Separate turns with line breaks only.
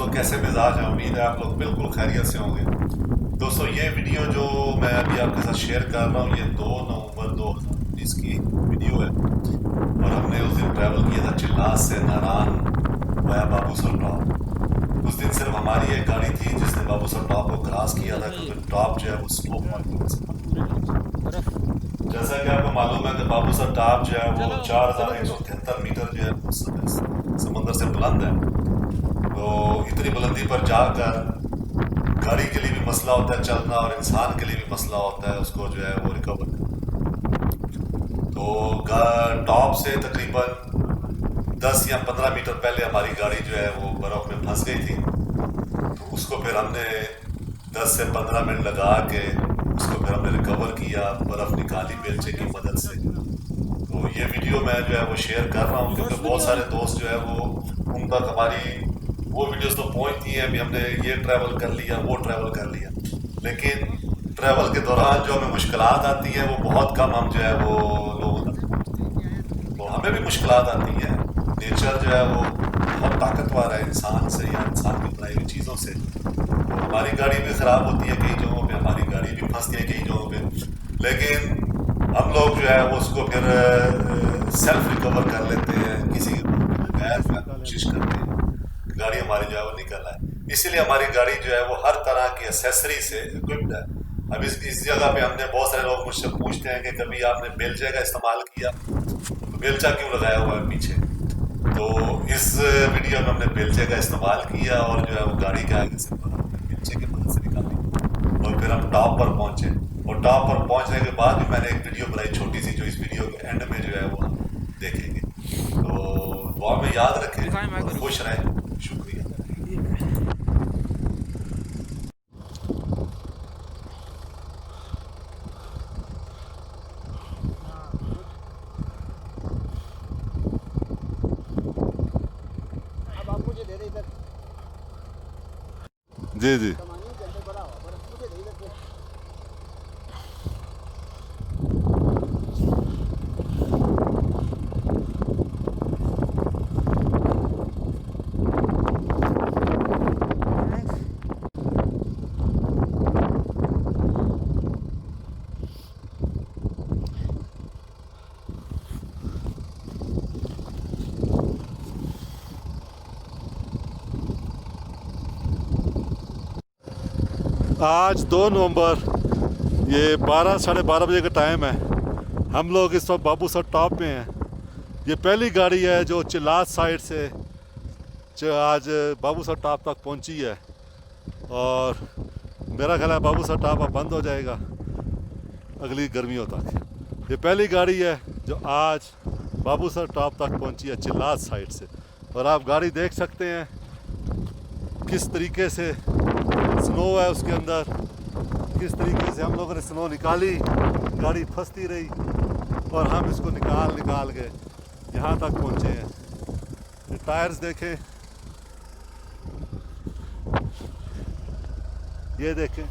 दोस्तों, कैसे मिजाज है? उम्मीद है आप लोग बिल्कुल खैरियत से होंगे। दोस्तों, ये वीडियो जो मैं अभी आपके साथ शेयर कर रहा हूँ, ये 2 नवंबर 2019 की वीडियो है। और हमने उस दिन ट्रैवल किया था चिल्लास से नारान वाया बाबूसर टॉप। उस दिन सिर्फ हमारी एक गाड़ी थी जिसने बाबूसर टॉप को क्रॉस किया था, क्योंकि टॉप जो है वो स्लोप मार्किंग से। जैसा कि आपको मालूम है कि बाबूसर टॉप जो है वो 4173 मीटर जो है वो समंदर से बुलंद है। तो इतनी बुलंदी पर जाकर गाड़ी के लिए भी मसला होता है चलना, और इंसान के लिए भी मसला होता है उसको जो है वो रिकवर करना। तो टॉप से तकरीबन 10 या 15 मीटर पहले हमारी गाड़ी जो है वो बर्फ़ में फंस गई थी। तो उसको फिर हमने 10 से 15 मिनट लगा के उसको फिर हमने रिकवर किया, बर्फ़ निकाली बेलचे की मदद से। तो ये वीडियो मैं जो है वो शेयर कर रहा हूँ क्योंकि बहुत सारे दोस्त जो है वो उन तक हमारी वो वीडियोस तो पहुंचती हैं भी हमने ये ट्रैवल कर लिया, वो ट्रैवल कर लिया, लेकिन ट्रैवल के दौरान जो हमें मुश्किलात आती हैं वो बहुत कम हम जो है वो लोगों तक। तो हमें भी मुश्किलात आती हैं। नेचर जो है वो बहुत ताकतवर है इंसान से या इंसान की बनाई हुई चीज़ों से। तो हमारी गाड़ी भी ख़राब होती है कई जगहों पे, हमारी गाड़ी भी फंसती है कई जगहों पे, लेकिन हम लोग जो है वो उसको फिर सेल्फ रिकवर कर लेते हैं, किसी कोशिश करते हैं गाड़ी हमारी जो है वो निकल आए। इसीलिए हमारी गाड़ी जो है वो हर तरह की एसेसरी से इक्विप्ड है। अब इस जगह पे हमने बहुत सारे लोग मुझसे पूछते हैं कि कभी आपने बेलचा का इस्तेमाल किया, तो बेलचा क्यों लगाया हुआ है पीछे? तो इस वीडियो में हमने बेलचे का इस्तेमाल किया और जो है वो गाड़ी के आगे से बेलचे की मदद से निकाली और फिर हम टॉप पर पहुंचे। और टॉप पर पहुंचने के बाद भी मैंने एक वीडियो बनाई छोटी सी, जो इस वीडियो के एंड में जो है वो हम देखेंगे। तो दुआ में याद रखें और खुश रहें। शुक्रिया।
अब आप मुझे दे दे इधर।
जी जी। आज 2 नवंबर, ये 12 साढ़े 12 बजे का टाइम है। हम लोग इस वक्त बाबूसर टॉप में हैं। ये पहली गाड़ी है जो चिल्लास साइड से जो आज बाबूसर टॉप तक पहुंची है, और मेरा ख्याल है बाबूसर टॉप अब बंद हो जाएगा अगली गर्मियों तक। ये पहली गाड़ी है जो आज बाबूसर टॉप तक पहुंची है चिल्लास साइड से। और आप गाड़ी देख सकते हैं किस तरीके से स्नो है उसके अंदर, किस तरीके से हम लोगों ने स्नो निकाली, गाड़ी फंसती रही और हम इसको निकाल के यहाँ तक पहुँचे हैं। ये टायर्स देखें, ये देखें,